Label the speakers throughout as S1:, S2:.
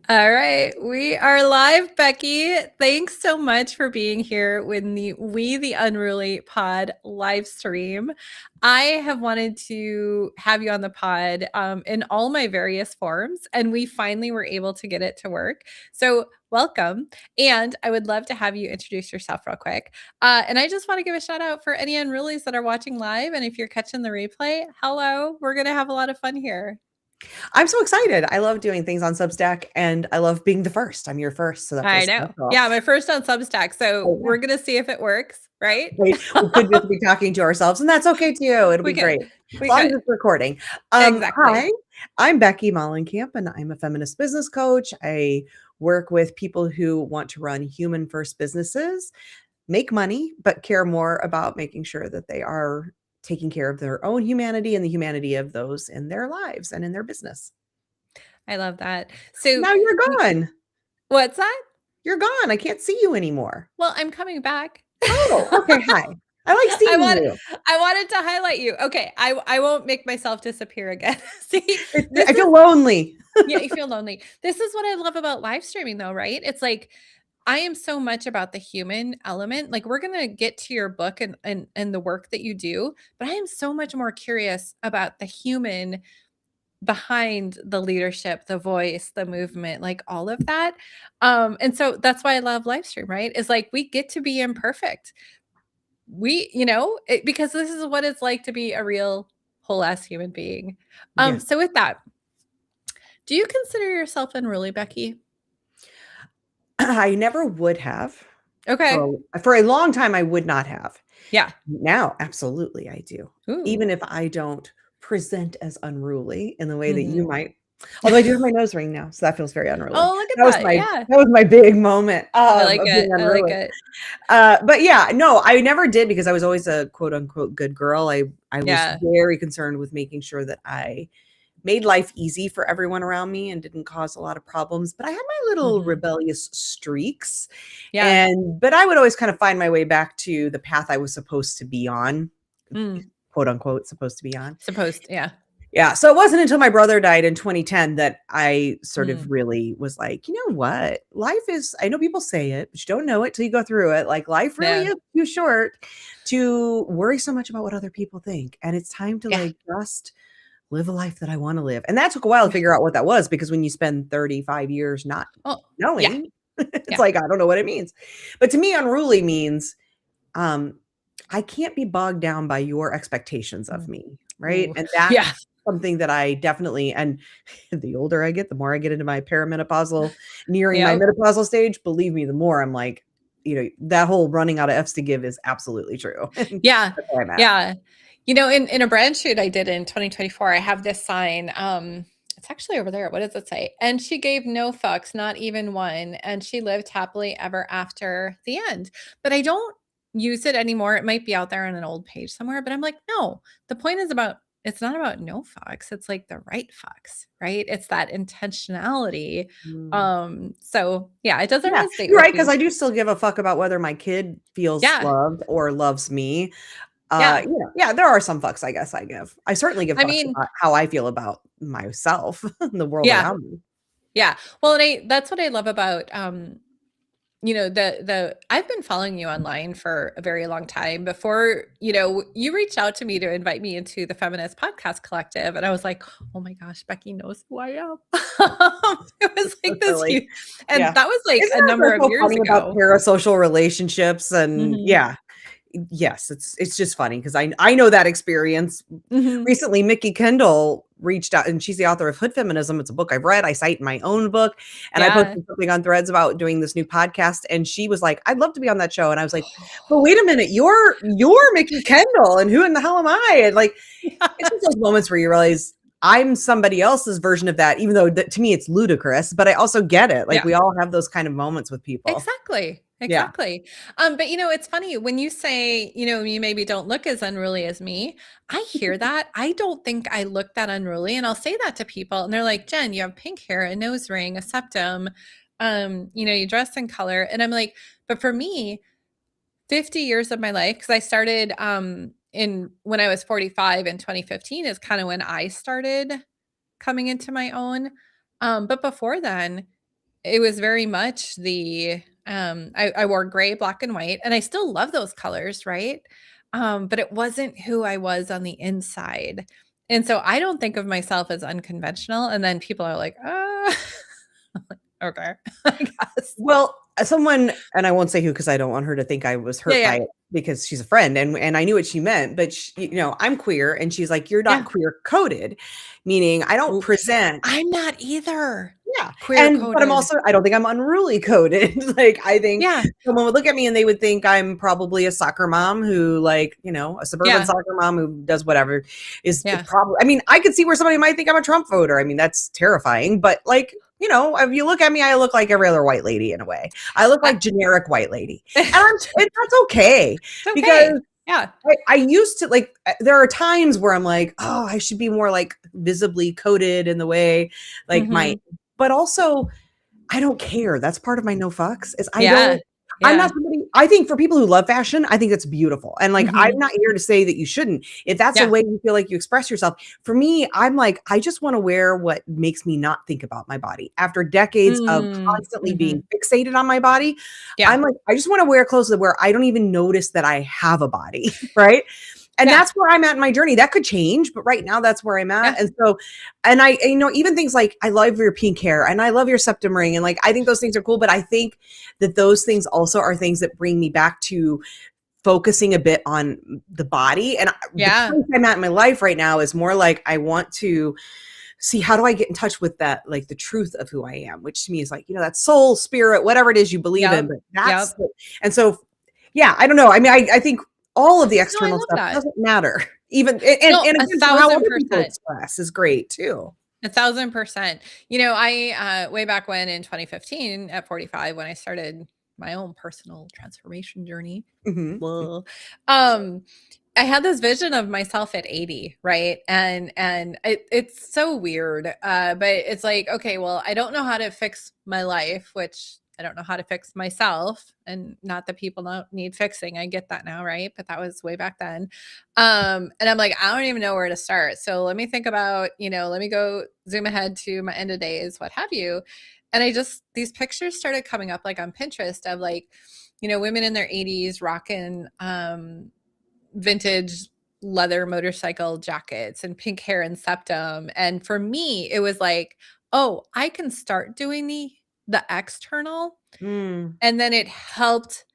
S1: All right, we are live, Becky. Thanks so much for being here with the Unruly pod live stream. I have wanted to have you on the pod in all my various forms, and we finally were able to get it to work. So, welcome. And I would love to have you introduce yourself real quick. And I just want to give a shout out for any Unrulies that are watching live. And if you're catching the replay, hello, we're going to have a lot of fun here.
S2: I'm so excited. I love doing things on Substack and I love being the first. I'm your first. So that
S1: I
S2: feels
S1: know.
S2: special.
S1: Yeah, my first on Substack. So
S2: Oh,
S1: we're going to see if it works, right?
S2: we could just be talking to ourselves and that's okay too. It'll
S1: We
S2: be
S1: could.
S2: great. As
S1: We
S2: long as
S1: could.
S2: it's recording.
S1: Exactly.
S2: Hi, I'm Becky Mollenkamp and I'm a feminist business coach. I work with people who want to run human first businesses, make money, but care more about making sure that they are taking care of their own humanity and the humanity of those in their lives and in their business.
S1: I love that. So,
S2: Now you're gone.
S1: what's that?
S2: You're gone. I can't see you anymore.
S1: Well, I'm coming back.
S2: Oh, okay. Hi. I like
S1: I
S2: seeing
S1: want
S2: you.
S1: I wanted to highlight you. Okay, I won't make myself disappear again. See,
S2: I feel lonely.
S1: yeah, you feel lonely. This is what I love about live streaming though, right? It's like I am so much about the human element. Like we're going to get to your book and the work that you do, but I am so much more curious about the human behind the leadership, the voice, the movement, like all of that. And so that's why I love live stream, right? Is like we get to be imperfect. Because this is what it's like to be a real whole ass human being.
S2: Yes.
S1: So with that, do you consider yourself unruly, Becky?
S2: I never would have.
S1: Okay.
S2: For a long time, I would not have.
S1: Yeah.
S2: Now, absolutely, I do.
S1: Ooh.
S2: Even if I don't present as unruly in the way that you
S1: Mhm.
S2: might. Although I do have my nose ring now, so that feels very unruly.
S1: Oh, look at
S2: That was
S1: that.
S2: my
S1: Yeah.
S2: that was my big moment
S1: I like
S2: of
S1: it.
S2: being
S1: I like
S2: unruly.
S1: it.
S2: But yeah, no, I never did because I was always a quote unquote good girl. I was
S1: Yeah.
S2: very concerned with making sure that I made life easy for everyone around me and didn't cause a lot of problems. But I had my little
S1: Mhm.
S2: rebellious streaks.
S1: Yeah.
S2: But I would always kind of find my way back to the path I was supposed to be on,
S1: Mm.
S2: quote unquote, supposed to be on.
S1: Supposed, yeah.
S2: Yeah. So it wasn't until my brother died in 2010 that I sort of
S1: Mm.
S2: really was like, you know what? Life is, I know people say it, but you don't know it till you go through it. Like life really
S1: Yeah.
S2: is too short to worry so much about what other people think. And it's time to
S1: Yeah.
S2: like just live a life that I want to live. And that took a while to figure out what that was because when you spend 35 years not
S1: Oh, yeah.
S2: knowing, it's
S1: Yeah.
S2: like, I don't know what it means. But to me, unruly means um, I can't be bogged down by your expectations of
S1: Mm.
S2: me. Right.
S1: Ooh.
S2: And that's
S1: Yeah.
S2: something that I definitely, and the older I get, the more I get into my perimenopausal, nearing my
S1: Yep.
S2: menopausal stage, believe me, the more I'm like, that whole running out of F's to give is absolutely true. That's
S1: Yeah.
S2: where I'm at.
S1: Yeah. In a brand shoot I did in 2024, I have this sign. It's actually over there. What does it say? And she gave no fucks, not even one. And she lived happily ever after the end. But I don't use it anymore. It might be out there on an old page somewhere, but I'm like, no, the point is it's not about no fucks. It's like the right fucks, right? It's that intentionality.
S2: Mm.
S1: So yeah, it doesn't
S2: Yeah,
S1: resonate
S2: you're
S1: with
S2: right, because
S1: me.
S2: I do still give a fuck about whether my kid feels
S1: Yeah.
S2: loved or loves me.
S1: Yeah.
S2: Yeah, there are some fucks I guess I give. I certainly give
S1: I
S2: fucks
S1: mean,
S2: about how I feel about myself and the world
S1: yeah.
S2: around me.
S1: Yeah. Well, and that's what I love about the I've been following you online for a very long time before, you reached out to me to invite me into the Feminist Podcast Collective. And I was like, oh my gosh, Becky knows who I am. It was
S2: It's so
S1: like this
S2: silly.
S1: huge, and
S2: Yeah.
S1: that was like
S2: Isn't
S1: a
S2: that
S1: number
S2: what's
S1: of
S2: so
S1: years
S2: funny about
S1: ago.
S2: parasocial relationships? And
S1: Hmm.
S2: yeah, yes, it's just funny because I know that experience.
S1: Hmm.
S2: Recently, Mickey Kendall reached out, and she's the author of Hood Feminism. It's a book I've read. I cite in my own book, and I
S1: Yeah.
S2: posted something on Threads about doing this new podcast. And she was like, "I'd love to be on that show." And I was like, "But wait a minute, you're Mickey Kendall, and who in the hell am I?" And like, it's just those moments where you realize I'm somebody else's version of that, even though to me it's ludicrous. But I also get it. Like
S1: Yeah.
S2: we all have those kind of moments with people.
S1: Exactly.
S2: Yeah.
S1: Exactly. But it's funny when you say, you maybe don't look as unruly as me. I hear that. I don't think I look that unruly. And I'll say that to people and they're like, Jen, you have pink hair, a nose ring, a septum. You dress in color. And I'm like, but for me, 50 years of my life, because I started in when I was 45 in 2015 is kind of when I started coming into my own. But before then, it was very much I wore gray, black, and white, and I still love those colors, right? But it wasn't who I was on the inside. And so I don't think of myself as unconventional. And then people are like, okay, I guess.
S2: Well, someone, and I won't say who because I don't want her to think I was
S1: Yeah,
S2: hurt by
S1: yeah,
S2: it because she's a friend and I knew what she meant, but I'm queer and she's like, "You're not
S1: yeah.
S2: queer coded," meaning I don't
S1: Ooh,
S2: present.
S1: I'm not either
S2: Yeah.
S1: queer
S2: And but
S1: coded.
S2: I don't think I'm unruly coded. Like I think
S1: Yeah,
S2: someone would look at me and they would think I'm probably a soccer mom who like, a suburban
S1: yeah,
S2: soccer mom who does whatever is
S1: yeah.
S2: probably I mean, I could see where somebody might think I'm a Trump voter. I mean, that's terrifying, but like, if you look at me, I look like every other white lady in a way. I look
S1: I,
S2: like generic white lady.
S1: it's
S2: And that's okay because
S1: okay. Yeah.
S2: I used to like there are times where I'm like, oh, I should be more like visibly coded in the way like my
S1: Hmm.
S2: but also I don't care. That's part of my no fucks is
S1: Yeah.
S2: I'm not
S1: Yeah.
S2: somebody I think for people who love fashion, I think that's beautiful. And like I'm
S1: Hmm.
S2: not here to say that you shouldn't. If that's a
S1: Yeah.
S2: way you feel like you express yourself. For me, I'm like I just want to wear what makes me not think about my body. After decades of constantly
S1: Mm-hmm.
S2: being fixated on my body,
S1: Yeah.
S2: I'm like I just want to wear clothes where I don't even notice that I have a body, right? And
S1: Yeah.
S2: that's where I'm at in my journey. That could change, but right now that's where I'm
S1: Yeah.
S2: at. And so, and even things like I love your pink hair and I love your septum ring. And like, I think those things are cool, but I think that those things also are things that bring me back to focusing a bit on the body. And the
S1: Yeah.
S2: place I'm at in my life right now is more like I want to see how do I get in touch with that, like the truth of who I am, which to me is like, that soul, spirit, whatever it is you believe in.
S1: Yep.
S2: But
S1: Yep.
S2: and so, yeah, I don't know. I mean, I think all of the
S1: No, I
S2: external
S1: love
S2: stuff
S1: that.
S2: doesn't matter. Even
S1: No,
S2: and
S1: a
S2: again, for how
S1: thousand
S2: other people
S1: percent.
S2: express is great too.
S1: 1,000%. I way back when in 2015 at 45 when I started my own personal transformation journey.
S2: Mhm.
S1: Well, um, I had this vision of myself at 80, right? And it's so weird. But it's like, okay, well, I don't know how to fix my life, which I don't know how to fix myself. And not that people don't need fixing. I get that now, right? But that was way back then. And I'm like, I don't even know where to start. So let me think about, let me go zoom ahead to my end of days, what have you. And these pictures started coming up like on Pinterest of like, women in their 80s rocking vintage leather motorcycle jackets and pink hair and septum. And for me, it was like, oh, I can start doing the external.
S2: Mm,
S1: And then it helped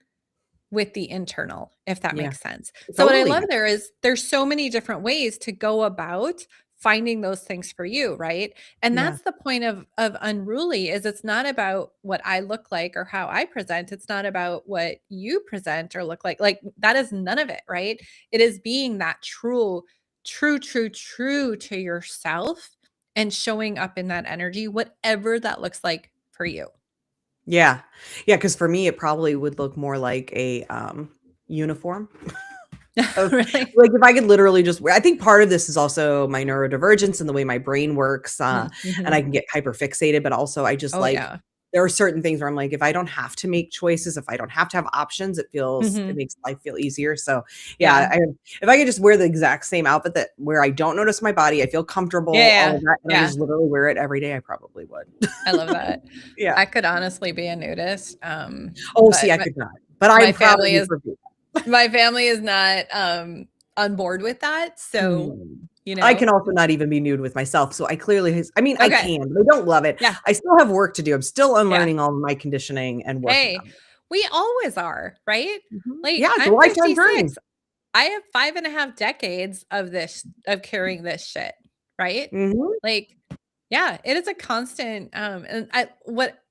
S1: with the internal, if that
S2: yeah,
S1: makes sense. So what I
S2: totally.
S1: love there is there's so many different ways to go about finding those things for you, right? And
S2: Yeah,
S1: that's the point of Unruly is it's not about what I look like or how I present. It's not about what you present or look like. Like that is none of it, right? It is being that true to yourself and showing up in that energy, whatever that looks like for you.
S2: yeah, yeah. Because for me, it probably would look more like a uniform. Of
S1: Really?
S2: like, if I could literally just wear I think part of this is also my neurodivergence and the way my brain works, and
S1: Mm-hmm.
S2: I can get hyper fixated, but also I just
S1: Oh
S2: like
S1: yeah.
S2: there are certain things where I'm like, if I don't have to make choices, if I don't have to have options, it
S1: Hmm.
S2: makes life feel easier. So yeah,
S1: Yeah.
S2: if I could just wear the exact same outfit that where I don't notice my body, I feel comfortable, all
S1: Yeah.
S2: of that, and I
S1: Yeah.
S2: just literally wear it every day, I probably would.
S1: I love that.
S2: Yeah.
S1: I could honestly be a nudist.
S2: Oh, see,
S1: But
S2: I
S1: my,
S2: could not, but I'm
S1: my
S2: proud of
S1: family
S2: you
S1: is
S2: for being
S1: my family is not on board with that. So,
S2: Mm.
S1: you
S2: I
S1: know,
S2: can also not even be nude with myself, so I clearly has I mean, I
S1: okay.
S2: can, but I don't love it.
S1: Yeah.
S2: I still have work to do. I'm still
S1: Yeah.
S2: unlearning all of my conditioning and working
S1: Hey,
S2: on it.
S1: we always are, right? Like
S2: Yeah, it's a
S1: I'm
S2: lifetime journey.
S1: 56. I have 5.5 decades of carrying this shit, right?
S2: Mhm.
S1: Like, yeah, it is a constant. And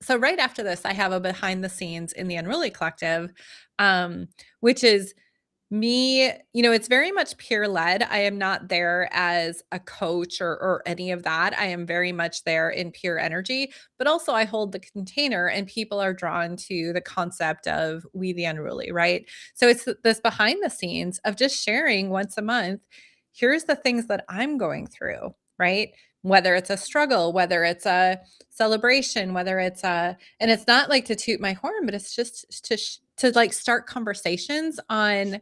S1: so right after this, I have a behind the scenes in the Unruly Collective, which is me, it's very much peer led. I am not there as a coach or any of that. I am very much there in pure energy, but also I hold the container and people are drawn to the concept of we the unruly, right? So it's this behind the scenes of just sharing once a month. Here's the things that I'm going through, right? Whether it's a struggle, whether it's a celebration, whether it's and it's not like to toot my horn, but it's just to like start conversations on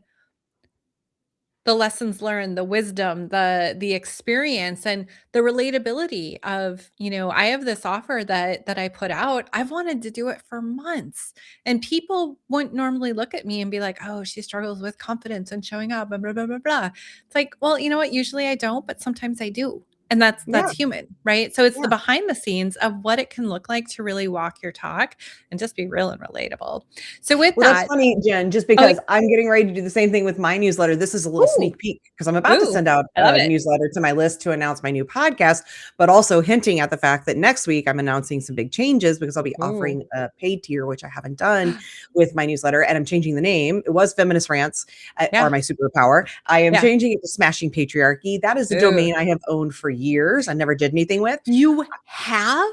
S1: the lessons learned, the wisdom, the experience, and the relatability of, I have this offer that I put out. I've wanted to do it for months. And people wouldn't normally look at me and be like, oh, she struggles with confidence and showing up and blah, blah, blah, blah. It's like, well, you know what? Usually I don't, but sometimes I do. And that's
S2: Yeah,
S1: human, right? So it's the
S2: yeah.
S1: behind the scenes of what it can look like to really walk your talk and just be real and relatable. So with
S2: Well, that's
S1: that,
S2: funny, Jen, just
S1: oh,
S2: because I'm getting ready to do the same thing with my newsletter. This is a little
S1: ooh,
S2: sneak peek because I'm about to
S1: ooh,
S2: send out
S1: I love
S2: a
S1: it.
S2: newsletter to my list to announce my new podcast, but also hinting at the fact that next week I'm announcing some big changes because I'll be
S1: Ooh.
S2: offering a paid tier, which I haven't done with my newsletter, and I'm changing the name. It was Feminist Rants are
S1: Yeah.
S2: my superpower. I am
S1: Yeah.
S2: changing it to Smashing Patriarchy. That is a
S1: Ooh.
S2: domain I have owned for years. I never did anything with.
S1: You have?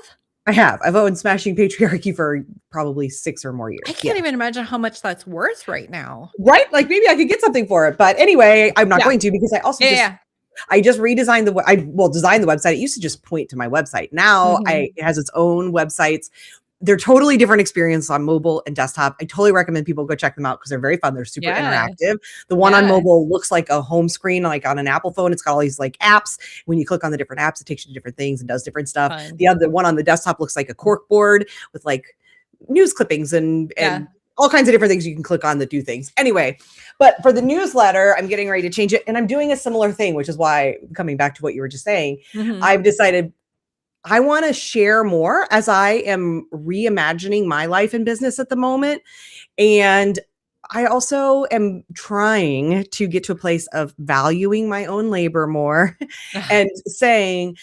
S2: I have. I've owned Smashing Patriarchy for probably 6 or more
S1: I
S2: years.
S1: can't
S2: Yeah.
S1: even imagine how much that's worth right now.
S2: Right? Like maybe I could get something for it. But anyway, I'm not
S1: Yeah.
S2: going to because
S1: Yeah, yeah.
S2: I just redesigned designed the website. It used to just point to my website. Now
S1: Mhm.
S2: it has its own websites. They're totally different experience on mobile and desktop. I totally recommend people go check them out because they're very fun. They're super
S1: Yeah.
S2: interactive. The one on
S1: Yeah.
S2: mobile looks like a home screen, like on an Apple phone. It's got all these like apps. When you click on the different apps, it takes you to different things and does different stuff.
S1: Fun.
S2: The other one on the desktop looks like a cork board with like news clippings and
S1: Yeah.
S2: all kinds of different things you can click on that do things. Anyway, but for the newsletter, I'm getting ready to change it and I'm doing a similar thing, which is why coming back to what you were just saying,
S1: Mhm.
S2: I've decided I want to share more as I am reimagining my life and business at the moment. And I also am trying to get to a place of valuing my own labor more and saying,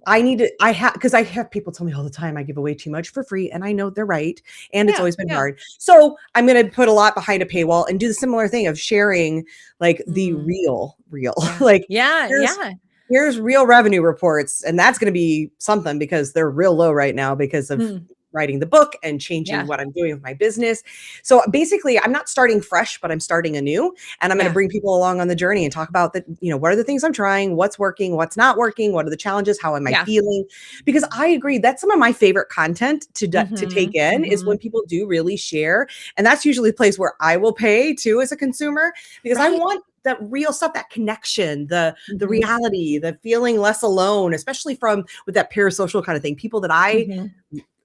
S2: because I have people tell me all the time I give away too much for free, and I know they're right. And it's
S1: Yeah.
S2: always been
S1: Yeah.
S2: hard. So I'm going to put a lot behind a paywall and do the similar thing of sharing like the
S1: Mm.
S2: real,
S1: Yeah.
S2: like
S1: Yeah.
S2: here's
S1: Yeah.
S2: here's real revenue reports. And that's going to be something because they're real low right now because of
S1: Mm.
S2: writing the book and changing
S1: Yeah.
S2: what I'm doing with my business. So basically, I'm not starting fresh, but I'm starting anew. And I'm going to
S1: Yeah.
S2: bring people along on the journey and talk about what are the things I'm trying, what's working, what's not working, what are the challenges, how am I
S1: Yeah.
S2: feeling? Because I agree, that's some of my favorite content to take
S1: Mhm.
S2: in is when
S1: Mhm.
S2: people do really share. And that's usually a place where I will pay too as a consumer because I
S1: Right.
S2: want that real stuff, that connection, the
S1: Mhm.
S2: reality, the feeling less alone, especially from with that parasocial kind of thing. People that I
S1: Mhm.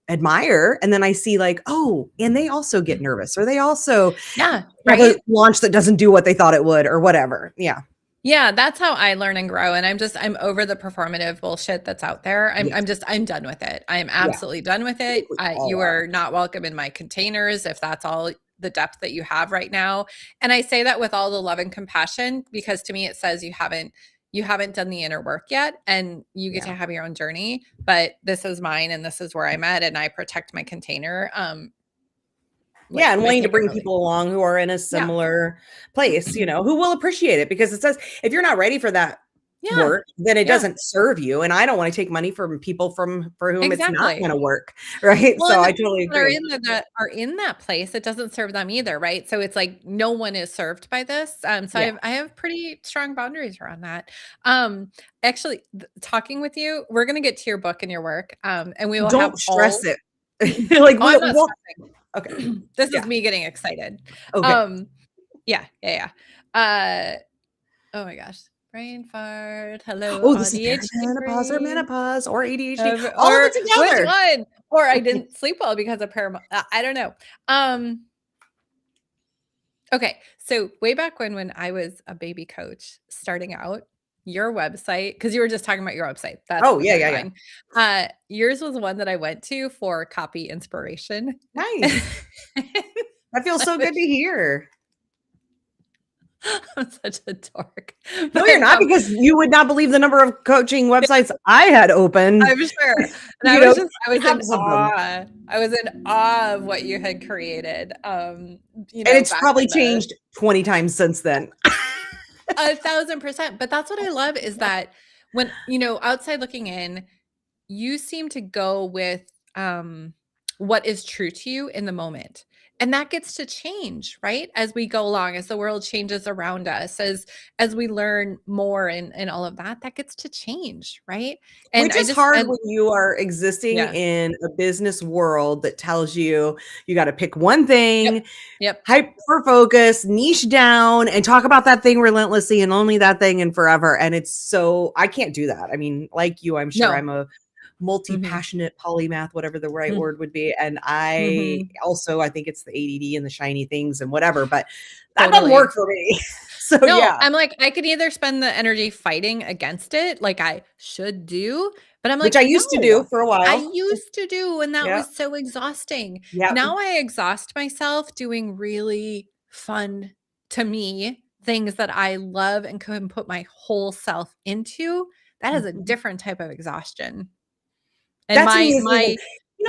S2: admire, and then I see like, oh, and they also get nervous or they also
S1: Yeah.
S2: have a
S1: Right.
S2: launch that doesn't do what they thought it would or whatever. Yeah.
S1: Yeah, that's how I learn and grow. And I'm over the performative bullshit that's out there.
S2: Yes.
S1: I'm done with it. I am
S2: Yeah.
S1: absolutely done with
S2: I think
S1: it.
S2: we
S1: You
S2: all are.
S1: are not welcome in my containers if that's all the depth that you have right now. And I say that with all the love and compassion because to me it says you haven't done the inner work yet and you get
S2: Yeah.
S1: to have your own journey, but this is mine and this is where I'm at and I protect my container
S2: Yeah,
S1: like
S2: and
S1: I
S2: wanting to
S1: take it
S2: bring
S1: really.
S2: people along who are in a
S1: Yeah.
S2: similar place, who will appreciate it because it says if you're not ready for that
S1: Yeah.
S2: work, then it
S1: Yeah.
S2: doesn't serve you. And I don't want to take money from people for whom it's not
S1: Exactly.
S2: going to work. Right.
S1: Well,
S2: So
S1: and the
S2: I
S1: people
S2: totally
S1: that are
S2: agree.
S1: in that place, it doesn't serve them either, right? So it's like no one is served by this. So
S2: Yeah.
S1: I have pretty strong boundaries around that. Actually, talking with you, we're gonna get to your book and your work, and we will have
S2: Don't stress
S1: all.
S2: it. Like
S1: Oh, I'm not
S2: we'll okay.
S1: stressing. This is
S2: Yeah.
S1: me getting excited.
S2: Okay.
S1: Um, yeah, yeah, yeah. Oh my gosh, brain fart. Hello,
S2: Oh, this is
S1: ADHD
S2: perimenopause or
S1: brain.
S2: menopause or ADHD, all of it
S1: Or which
S2: together.
S1: one? Or I didn't sleep well because of I don't know. Um, okay, so way back when I was a baby coach starting out, your website, because you were just talking about your website, that's
S2: Oh,
S1: what was
S2: yeah,
S1: in my
S2: yeah, yeah.
S1: mind. Yours was one that I went to for copy inspiration.
S2: Nice. That feels
S1: I
S2: so
S1: was
S2: good to hear.
S1: I'm such a dork.
S2: No, you're
S1: But,
S2: not because you would not believe the number of coaching websites I had open.
S1: I'm sure. And I was in
S2: Tabs of them.
S1: awe. I was in awe of what you had created,
S2: And it's
S1: back
S2: probably
S1: in the
S2: changed 20 times since then.
S1: 1,000%. But that's what I love is that when, outside looking in, you seem to go with what is true to you in the moment. And that gets to change, right? As we go along, as the world changes around us, as we learn more and all of that, that gets to change, right? And
S2: Which
S1: I
S2: is
S1: just
S2: hard
S1: and
S2: when you are existing
S1: yeah.
S2: in a business world that tells you you got to pick one
S1: Yep.
S2: thing,
S1: Yep.
S2: hyper focus, niche down, and talk about that thing relentlessly and only that thing and forever. And it's so, I can't do that. I mean, like you, I'm sure
S1: No.
S2: I'm a
S1: Mhm.
S2: multi-passionate polymath, whatever the right
S1: Mm.
S2: word would be. And I
S1: Mhm.
S2: also, I think it's the ADD and the shiny things and whatever, but that doesn't
S1: Totally.
S2: work for me. So
S1: No,
S2: yeah,
S1: I'm like, I could either spend the energy fighting against it, like I should do, but I'm
S2: which
S1: like,
S2: I used to do
S1: no,
S2: for a
S1: I
S2: while.
S1: used to do, and that
S2: Yeah.
S1: was so exhausting.
S2: Yeah.
S1: Now I exhaust myself doing really fun to me things that I love and can put my whole self into. That is a
S2: Mhm.
S1: different type of exhaustion. And
S2: That's
S1: my
S2: amazing, and,
S1: my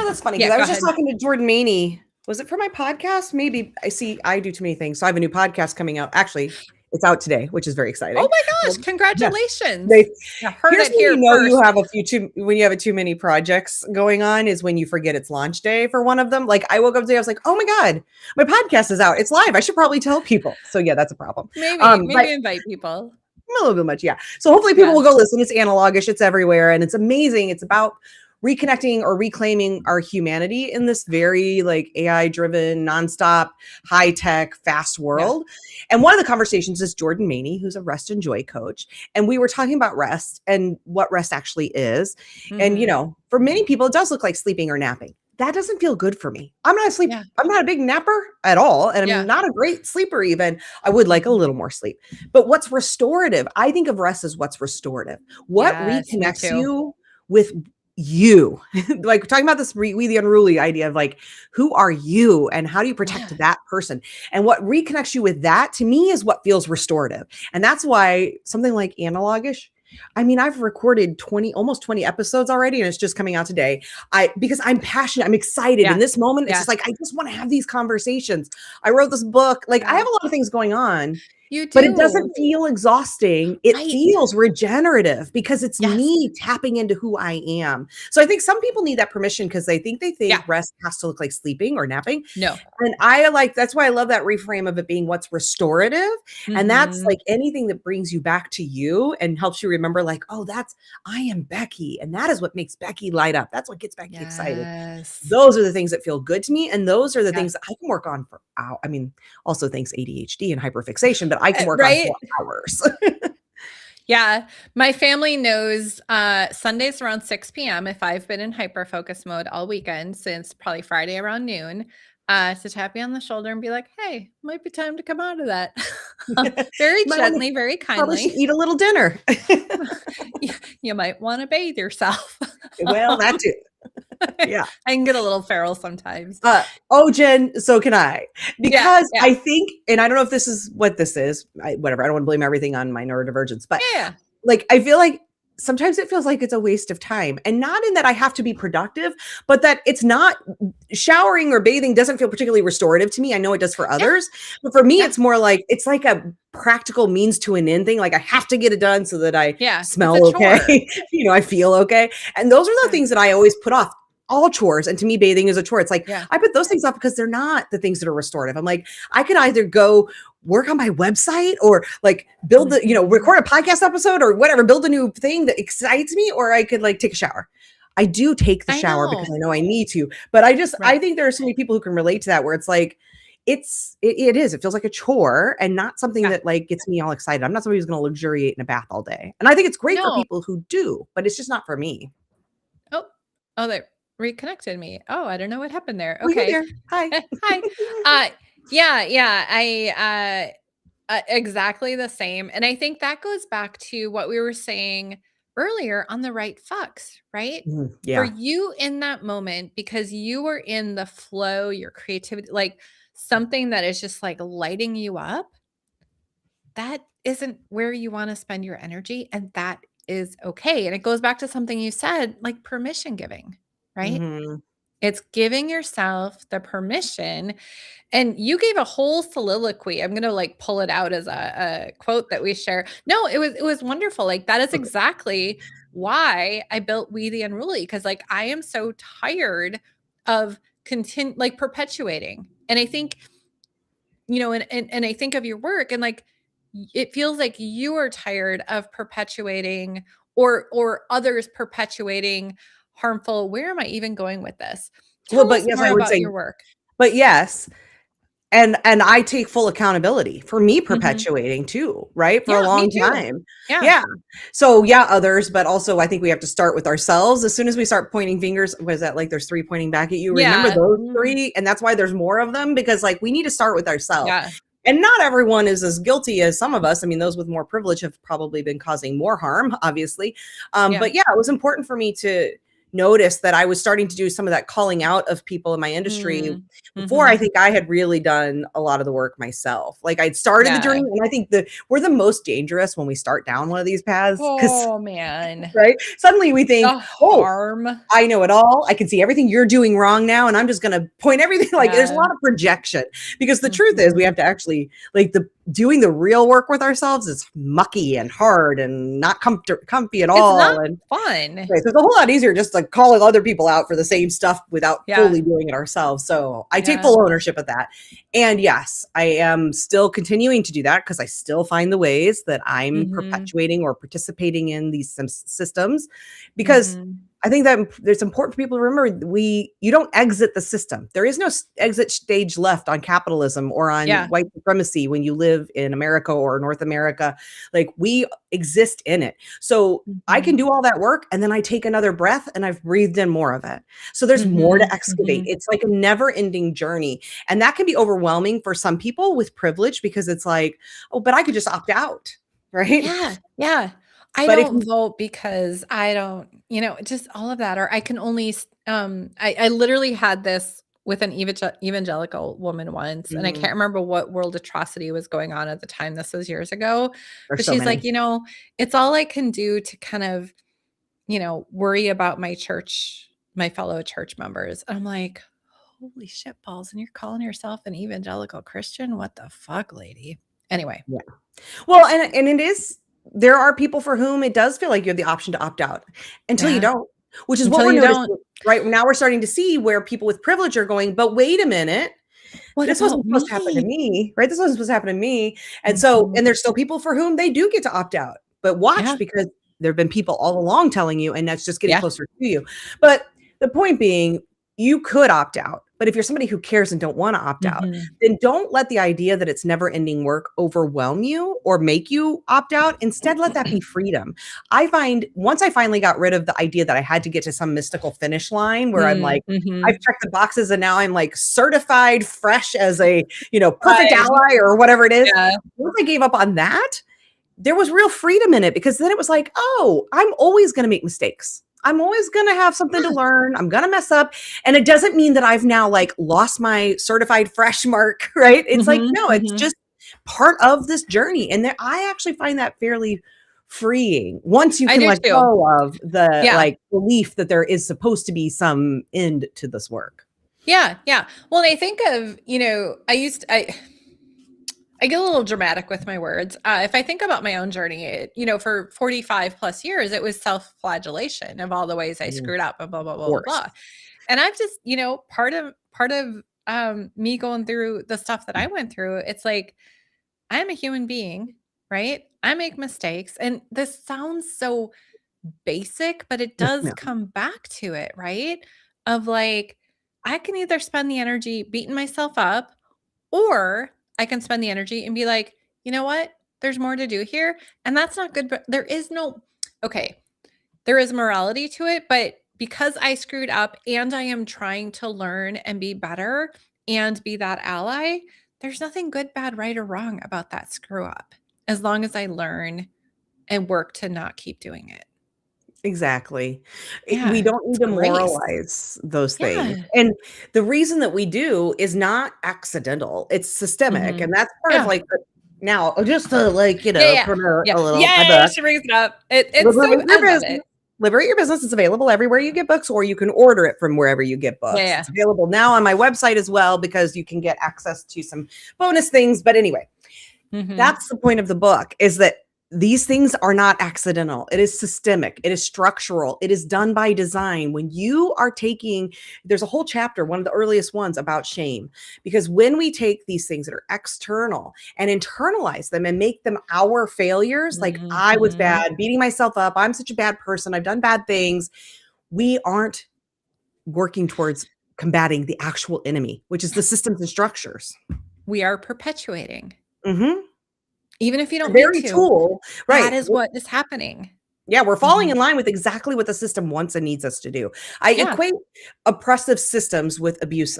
S2: that's funny because
S1: yeah,
S2: I
S1: go
S2: was just
S1: ahead.
S2: talking to Jordan Maney. Was it for my podcast? Maybe. I see I do too many things, so I have a new podcast coming out. Actually, it's out today, which is very
S1: Oh
S2: exciting.
S1: my gosh,
S2: Yeah.
S1: congratulations.
S2: They
S1: I heard
S2: Here's
S1: it
S2: when you
S1: here
S2: know you
S1: first.
S2: have when you have too many projects going on is when you forget it's launch day for one of them. Like, I woke up today, I was like, "Oh my god, my podcast is out. It's live. I should probably tell people." So, yeah, that's a problem. But
S1: Maybe invite people.
S2: a little bit much, yeah. So hopefully people
S1: Yeah.
S2: will go listen. It's analogish, it's everywhere, and it's amazing. It's about reconnecting or reclaiming our humanity in this very like AI driven, nonstop, high tech, fast
S1: Yeah.
S2: world. And one of the conversations is Jordan Maney, who's a rest and joy coach. And we were talking about rest and what rest actually is. And,
S1: Mhm.
S2: for many people, it does look like sleeping or napping. That doesn't feel good for me.
S1: Yeah.
S2: I'm not a big napper at all. And I'm
S1: Yeah.
S2: not a great sleeper even. I would like a
S1: Mhm.
S2: little more sleep. But what's restorative? I think of rest as what's restorative. What
S1: Yes, me
S2: reconnects
S1: too.
S2: you with you? Like talking about this we the unruly idea of like, who are you and how do you protect
S1: Yeah.
S2: that person? And what reconnects you with that to me is what feels restorative. And that's why something like analogish. I mean, I've recorded almost 20 episodes already, and it's just coming out today. Because I'm passionate, I'm excited. In
S1: Yeah.
S2: this moment, it's
S1: Yeah.
S2: just like I just want to have these conversations. I wrote this book. Like, I
S1: Yeah.
S2: have a lot of things going on,
S1: You
S2: but it
S1: do.
S2: doesn't feel exhausting. It
S1: Right.
S2: feels regenerative because it's
S1: Yes.
S2: me tapping into who I am. So I think some people need that permission because they think
S1: Yeah.
S2: rest has to look like sleeping or napping.
S1: No.
S2: And that's why I love that reframe of it being what's restorative. And that's
S1: Mhm.
S2: like anything that brings you back to you and helps you remember, like, oh, I am Becky. And that is what makes Becky light up. That's what gets Becky excited.
S1: Yes.
S2: Those are the things that feel good to me. And those are the
S1: Yeah.
S2: things that I can work on for hours. I mean, also thanks ADHD and hyperfixation, but I can work on
S1: Right?
S2: for hours.
S1: Yeah. My family knows Sundays around 6 p.m. if I've been in hyper focus mode all weekend since probably Friday around noon. To tap me on the shoulder and be like, hey, might be time to come out of that. Very
S2: Might wanna
S1: gently, very
S2: Probably should
S1: kindly.
S2: eat a little dinner.
S1: You might want to bathe yourself.
S2: Well, that too.
S1: I
S2: Yeah.
S1: can get a little feral sometimes.
S2: Oh, Jen, so can I.
S1: Yeah,
S2: Because
S1: yeah,
S2: I think, and I don't know if this is what this is, whatever, I don't want to blame everything on my neurodivergence, but
S1: yeah,
S2: like, I feel like sometimes it feels like it's a waste of time. And not in that I have to be productive, but that it's not showering or bathing doesn't feel particularly restorative to me. I know it does for
S1: yeah,
S2: others, but for me,
S1: yeah,
S2: it's more like it's like a practical means to an end thing. Like I have to get it done so that I
S1: yeah. It's a
S2: smell
S1: chore.
S2: okay, I feel okay. And those are the
S1: Yeah,
S2: things that I always put off. All chores. And to me, bathing is a chore. It's like
S1: yeah.
S2: I put those things off because they're not the things that are restorative. I'm like, I could either go work on my website or like build
S1: Mhm.
S2: record a podcast episode or whatever, build a new thing that excites me, or I could like take a shower. I do take the
S1: I
S2: shower because
S1: know.
S2: I know I need to, but I
S1: Right.
S2: think there are so many people who can relate to that where it's like, it feels like a chore and not something
S1: Yeah.
S2: that like gets me all excited. I'm not somebody who's going to luxuriate in a bath all day. And I think it's great for
S1: No.
S2: people who do, but it's just not for me.
S1: Oh, oh, they reconnected me. Oh, I don't know what happened there.
S2: Oh, you're
S1: Okay.
S2: there. Hi.
S1: Hi. Yeah, yeah. Exactly the same. And I think that goes back to what we were saying earlier on the right fucks, right? For
S2: Yeah.
S1: you in that moment, because you were in the flow, your creativity, like something that is just like lighting you up, that isn't where you want to spend your energy. And that is okay. And it goes back to something you said, like permission giving, right?
S2: Mhm.
S1: It's giving yourself the permission. And you gave a whole soliloquy. I'm gonna like pull it out as a quote that we share. No, it was wonderful. Like that is
S2: Okay.
S1: exactly why I built We the Unruly. Cause like I am so tired of like perpetuating. And I think, and I think of your work, and like, it feels like you are tired of perpetuating or others perpetuating harmful. Where am I even going with this?
S2: Well,
S1: Tell
S2: but
S1: us
S2: yes,
S1: more
S2: I would
S1: about
S2: say,
S1: your work.
S2: but yes. And I take full accountability for me
S1: Mhm.
S2: perpetuating too, right? For a
S1: Yeah, me
S2: long
S1: too.
S2: time.
S1: Yeah.
S2: Yeah. So yeah, others, but also I think we have to start with ourselves. As soon as we start pointing fingers, was that like there's three pointing back at you? Remember
S1: Yeah.
S2: those
S1: Mhm.
S2: three? And that's why there's more of them, because like we need to start with ourselves.
S1: Yeah.
S2: And not everyone is as guilty as some of us. I mean, those with more privilege have probably been causing more harm, obviously.
S1: Yeah.
S2: But yeah, it was important for me to notice that I was starting to do some of that calling out of people in my industry
S1: Mm.
S2: before I
S1: Mhm.
S2: think I had really done a lot of the work myself. Like I'd started the
S1: Yeah.
S2: journey, and I think we're the most dangerous when we start down one of these paths, because
S1: Oh, man.
S2: right, suddenly we think,
S1: The
S2: oh,
S1: harm.
S2: I know it all. I can see everything you're doing wrong now, and I'm just going to point everything. Like there's a
S1: Yeah.
S2: lot of projection, because the truth is we
S1: Mhm.
S2: have to actually like doing the real work with ourselves is mucky and hard and not comfy at
S1: It's not
S2: all. And
S1: fun.
S2: right, so it's a whole lot easier just to calling other people out for the same stuff without
S1: Yeah.
S2: fully doing it ourselves. So I take
S1: Yeah.
S2: full ownership of that. And yes, I am still continuing to do that, because I still find the ways that I'm
S1: Mhm.
S2: perpetuating or participating in these systems, because
S1: Mhm.
S2: I think that it's important for people to remember you don't exit the system. There is no exit stage left on capitalism or on
S1: Yeah.
S2: white supremacy when you live in America or North America. Like we exist in it. So I can
S1: Mhm.
S2: do all that work, and then I take another breath and I've breathed in more of it. So there's more to
S1: Mhm.
S2: excavate.
S1: Mhm.
S2: It's like a never ending journey. And that can be overwhelming for some people with privilege, because it's like, oh, but I could just opt out. Right.
S1: Yeah. Yeah. I
S2: But if
S1: don't
S2: you,
S1: vote because I don't, just all of that. Or I can only, I literally had this with an evangelical woman once, and I can't
S2: Mhm,
S1: remember what world atrocity was going on at the time. This was years ago.
S2: there's
S1: But
S2: so
S1: she's like,
S2: many.
S1: it's all I can do to kind of, worry about my church, my fellow church members. And I'm like, holy shit balls. And you're calling yourself an evangelical Christian? What the fuck, lady? Anyway.
S2: Yeah. Well, and it is, there are people for whom it does feel like you have the option to opt out until you
S1: Yeah.
S2: don't, which is what
S1: Until
S2: we're
S1: you don't.
S2: noticing right now. We're starting to see where people with privilege are going, but wait a minute,
S1: What
S2: this
S1: about
S2: wasn't supposed to happen to
S1: me?
S2: me, right? This wasn't supposed to happen to me. And so,
S1: Mhm.
S2: and there's still people for whom they do get to opt out, but watch,
S1: Yeah.
S2: because there have been people all along telling you, and that's just getting
S1: Yeah.
S2: closer to you. But the point being, you could opt out. But if you're somebody who cares and don't want to opt out,
S1: Mhm.
S2: then don't let the idea that it's never ending work overwhelm you or make you opt out. Instead, let that be freedom. I find once I finally got rid of the idea that I had to get to some mystical finish line where I'm
S1: Mm,
S2: like, I've
S1: mhm.
S2: checked the boxes and now I'm like certified fresh as a, perfect
S1: Fine.
S2: ally or whatever it is.
S1: Yeah.
S2: Once I gave up on that, there was real freedom in it, because then it was like, oh, I'm always going to make mistakes. I'm always going to have something to
S1: Yeah.
S2: learn. I'm going to mess up. And it doesn't mean that I've now like lost my certified fresh mark, right? It's like,
S1: Mhm.
S2: no, it's
S1: Mhm.
S2: just part of this journey. And there, I actually find that fairly freeing once you
S1: I
S2: can
S1: do
S2: let
S1: too.
S2: go of the
S1: Yeah.
S2: like belief that there is supposed to be some end to this work.
S1: Yeah. Yeah. Well, and I think of, I get a little dramatic with my words. If I think about my own journey, for 45 plus years, it was self-flagellation of all the ways I
S2: Mm,
S1: screwed up and blah, blah, blah, blah,
S2: worst.
S1: blah. And I've just, part of me going through the stuff that I went through, it's like, I'm a human being, right? I make mistakes. And this sounds so basic, but it does
S2: No.
S1: come back to it, right? Of like, I can either spend the energy beating myself up, or I can spend the energy and be like, you know what? There's more to do here. And that's not good. But okay, there is morality to it. But because I screwed up and I am trying to learn and be better and be that ally, there's nothing good, bad, right, or wrong about that screw up as long as I learn and work to not keep doing it.
S2: Exactly. We
S1: Yeah,
S2: don't need
S1: it's
S2: to
S1: grace.
S2: moralize those things.
S1: Yeah.
S2: And the reason that we do is not accidental, it's systemic.
S1: Mhm.
S2: And that's part of
S1: Yeah.
S2: like, now, just to like,
S1: Yeah, yeah.
S2: promote
S1: Yeah.
S2: a little my
S1: Yay,
S2: book,
S1: she brings it up. It's so
S2: Liberate Your
S1: I love
S2: Business.
S1: it.
S2: Liberate Your Business is available everywhere you get books, or you can order it from wherever you get
S1: Yeah,
S2: books.
S1: yeah.
S2: It's available now on my website as well, because you can get access to some bonus things. But anyway,
S1: Mhm.
S2: that's the point of the book, is that these things are not accidental. It is systemic. It is structural. It is done by design. When you are taking, there's a whole chapter, one of the earliest ones about shame, because when we take these things that are external and internalize them and make them our failures, like I was bad, beating myself up, I'm such a bad person, I've done bad things, we aren't working towards combating the actual enemy, which is the systems and structures.
S1: We are perpetuating.
S2: Mm-hmm.
S1: Even if you don't
S2: The
S1: mean
S2: very
S1: to,
S2: tool,
S1: that
S2: right?
S1: is what is happening.
S2: Yeah, we're falling in line with exactly what the system wants and needs us to do. I equate oppressive systems with abuse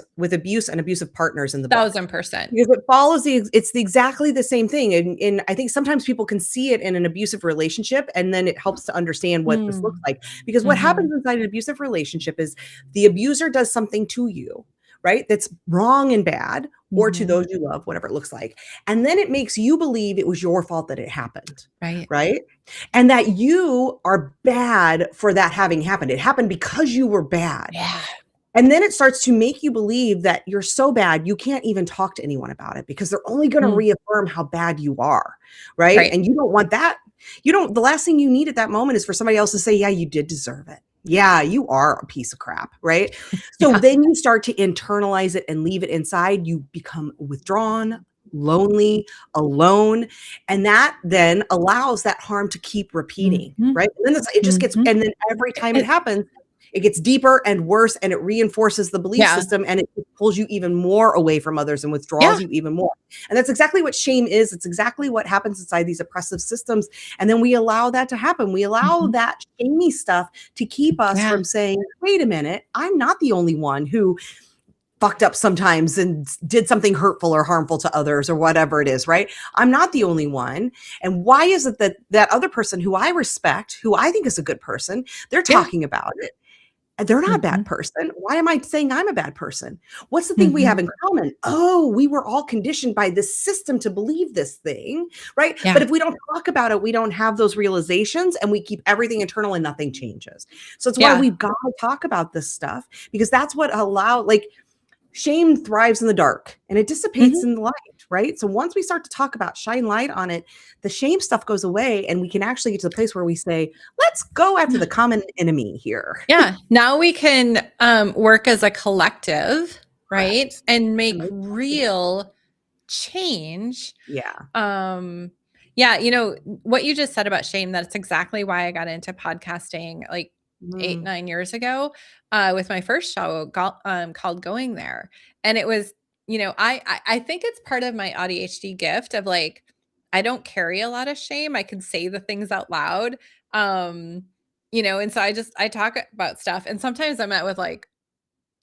S2: and abusive partners in the book.
S1: 1000%.
S2: Because it follows it's exactly the same thing. And I think sometimes people can see it in an abusive relationship, and then it helps to understand what this looks like. Because what happens inside an abusive relationship is the abuser does something to you, right? That's wrong and bad, or to those you love, whatever it looks like. And then it makes you believe it was your fault that it happened. Right. And that you are bad for that having happened. It happened because you were bad.
S1: Yeah.
S2: And then it starts to make you believe that you're so bad, you can't even talk to anyone about it because they're only going to reaffirm how bad you are. Right. And you don't want that. The last thing you need at that moment is for somebody else to say, yeah, you did deserve it. Yeah, you are a piece of crap. Right. So then you start to internalize it and leave it inside. You become withdrawn, lonely, alone. And that then allows that harm to keep repeating. Right. And then it just gets, and then every time it happens, it gets deeper and worse, and it reinforces the belief system, and it pulls you even more away from others and withdraws you even more. And that's exactly what shame is. It's exactly what happens inside these oppressive systems. And then we allow that to happen. We allow that shamey stuff to keep us from saying, wait a minute, I'm not the only one who fucked up sometimes and did something hurtful or harmful to others or whatever it is, right? I'm not the only one. And why is it that that other person who I respect, who I think is a good person, they're talking about it? They're not a bad person. Why am I saying I'm a bad person? What's the thing we have in common? Oh, we were all conditioned by this system to believe this thing, right? But if we don't talk about it, we don't have those realizations, and we keep everything internal and nothing changes. So it's why we've got to talk about this stuff, because that's what shame thrives in the dark and it dissipates in the light, right? So once we start to talk about, shine light on it, the shame stuff goes away, and we can actually get to the place where we say, let's go after the common enemy here.
S1: Yeah. Now we can work as a collective, right? And make real change. Yeah. You know, what you just said about shame, that's exactly why I got into podcasting like 8-9 years ago with my first show called Going There. And it was, you know, I think it's part of my ADHD gift of like, I don't carry a lot of shame. I can say the things out loud. You know, and so I talk about stuff, and sometimes I'm met with like,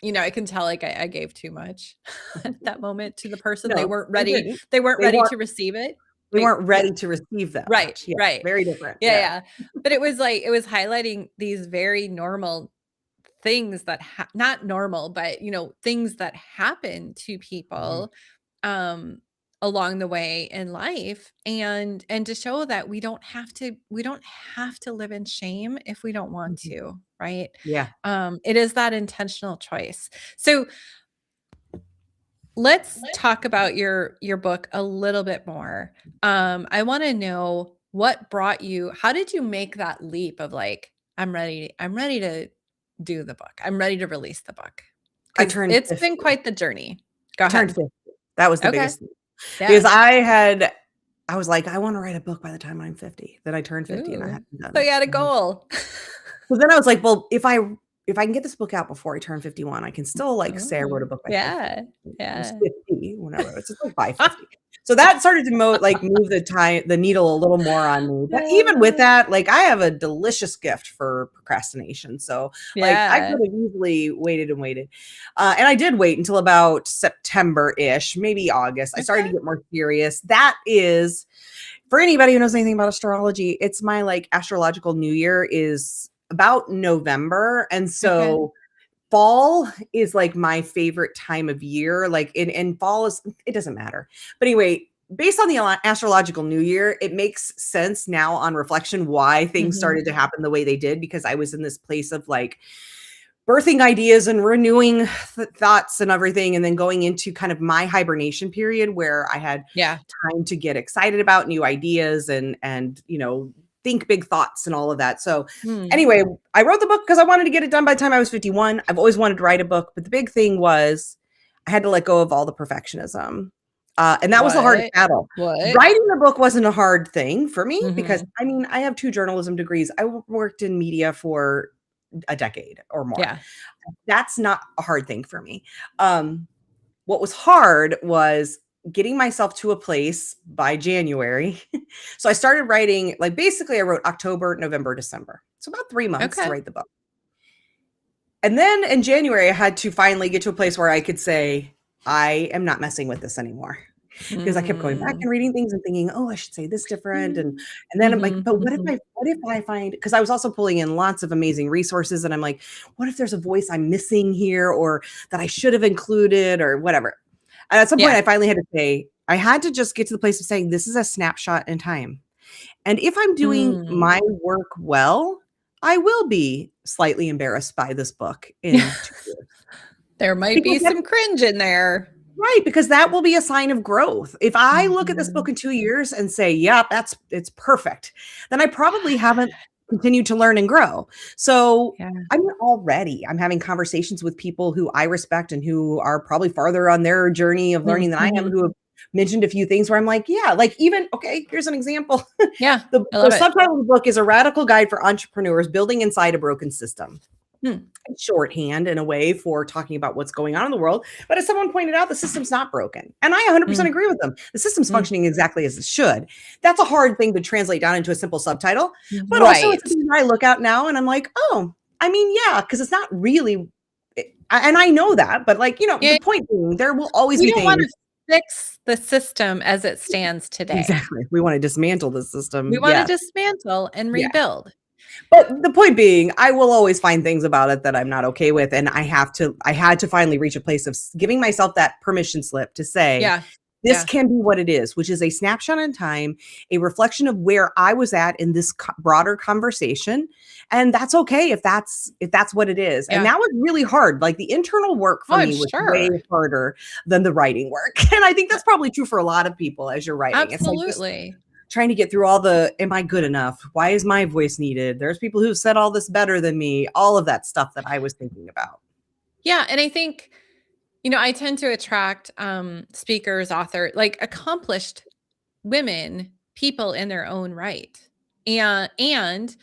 S1: you know, I can tell like I gave too much at that moment to the person.
S2: No,
S1: They weren't ready.
S2: they
S1: Ready to receive it.
S2: We weren't ready to receive that.
S1: Right.
S2: Yeah,
S1: Right.
S2: very different.
S1: Yeah. But it was like, it was highlighting these very normal things that not normal, but you know, things that happen to people along the way in life, and to show that we don't have to live in shame if we don't want to, right?
S2: Yeah.
S1: It is that intentional choice. So let's talk about your book a little bit more. I want to know how did you make that leap of like, I'm ready to do the book. I'm ready to release the book. It's
S2: 50.
S1: been quite the journey. Go ahead.
S2: Turned 50. That was the biggest thing.
S1: Yeah.
S2: Because I was like, I want to write a book by the time I'm 50. Then I turned 50 and I haven't done it.
S1: So you had a goal.
S2: So then I was like, well, if I can get this book out before I turn 51, I can still like say I wrote a book by 50. I was 50 when I wrote it. It's just like by 50. So that started to move the needle a little more on me. But even with that, like I have a delicious gift for procrastination. So like I could have easily waited and waited. And I did wait until about September-ish, maybe August. I started to get more serious. That is, for anybody who knows anything about astrology, it's my like astrological new year is about November. And so fall is like my favorite time of year. Like in fall it doesn't matter. But anyway, based on the astrological new year, it makes sense now on reflection why things started to happen the way they did, because I was in this place of like birthing ideas and renewing thoughts and everything, and then going into kind of my hibernation period where I had
S1: Yeah.
S2: time to get excited about new ideas and think big thoughts and all of that. So
S1: Hmm.
S2: anyway, I wrote the book because I wanted to get it done by the time I was 51. I've always wanted to write a book, but the big thing was I had to let go of all the perfectionism. And that was the hardest
S1: What?
S2: battle.
S1: What?
S2: Writing the book wasn't a hard thing for me because
S1: Mhm.
S2: I mean, I have 2 journalism degrees. I worked in media for a decade or more.
S1: Yeah.
S2: That's not a hard thing for me. What was hard was getting myself to a place by January. So I started writing, like basically I wrote October, November, December. So about 3 months to
S1: Okay.
S2: write the book. And then in January, I had to finally get to a place where I could say, I am not messing with this anymore. Because I kept going back
S1: Mm.
S2: and reading things and thinking, "Oh, I should say this different,"
S1: Mm.
S2: and then I'm like,
S1: Mhm,
S2: "But
S1: mhm.
S2: what if I find," because I was also pulling in lots of amazing resources, and I'm like, "What if there's a voice I'm missing here or that I should have included or whatever?" And at some point,
S1: Yeah.
S2: I finally had to say I had to just get to the place of saying, "This is a snapshot in time, and if I'm doing
S1: Mm.
S2: my work well, I will be slightly embarrassed by this book in 2 years."
S1: There might
S2: Because
S1: be some cringe in there.
S2: right, because that will be a sign of growth. If I look at this book
S1: Mhm.
S2: in 2 years and say, "Yep, it's perfect," then I probably haven't continued to learn and grow. So,
S1: Yeah.
S2: I mean, already I'm having conversations with people who I respect and who are probably farther on their journey of
S1: Mm,
S2: learning than I am,
S1: mhm.
S2: who have mentioned a few things where I'm like, "Yeah," like even okay, here's an example.
S1: Yeah, I
S2: The
S1: love it.
S2: subtitle of the book is "A Radical Guide for Entrepreneurs Building Inside a Broken System."
S1: Hmm.
S2: Shorthand in a way for talking about what's going on in the world. But as someone pointed out, the system's not broken. And I 100%
S1: Mm,
S2: agree with them. The system's
S1: mm.
S2: functioning exactly as it should. That's a hard thing to translate down into a simple subtitle. But also, it's
S1: Right.
S2: something that I look at now and I'm like, oh, I mean, yeah, because it's not really. And I know that, but like,
S1: Yeah,
S2: the point being, there will always
S1: we
S2: be
S1: don't wanna
S2: things.
S1: fix the system as it stands today.
S2: Exactly. If we want to dismantle the
S1: We
S2: system,
S1: wanna
S2: yes.
S1: dismantle and
S2: Yeah.
S1: rebuild.
S2: But the point being, I will always find things about it that I'm not okay with, and I had to finally reach a place of giving myself that permission slip to say,
S1: Yeah.
S2: "This
S1: Yeah.
S2: can be what it is," which is a snapshot in time, a reflection of where I was at in this broader conversation, and that's okay if that's what it is. And
S1: Yeah.
S2: that was really hard. Like the internal work
S1: Oh,
S2: for
S1: I'm
S2: me was way
S1: sure.
S2: harder than the writing work, and I think
S1: Uh,
S2: that's probably true for a lot of people as you're writing. It's like just
S1: absolutely.
S2: trying to get through all the am I good enough? Why is my voice needed? There's people who've said all this better than me. All of that stuff that I was thinking about.
S1: Yeah, and I think, I tend to attract, speakers, author like, accomplished women, people in their own right. And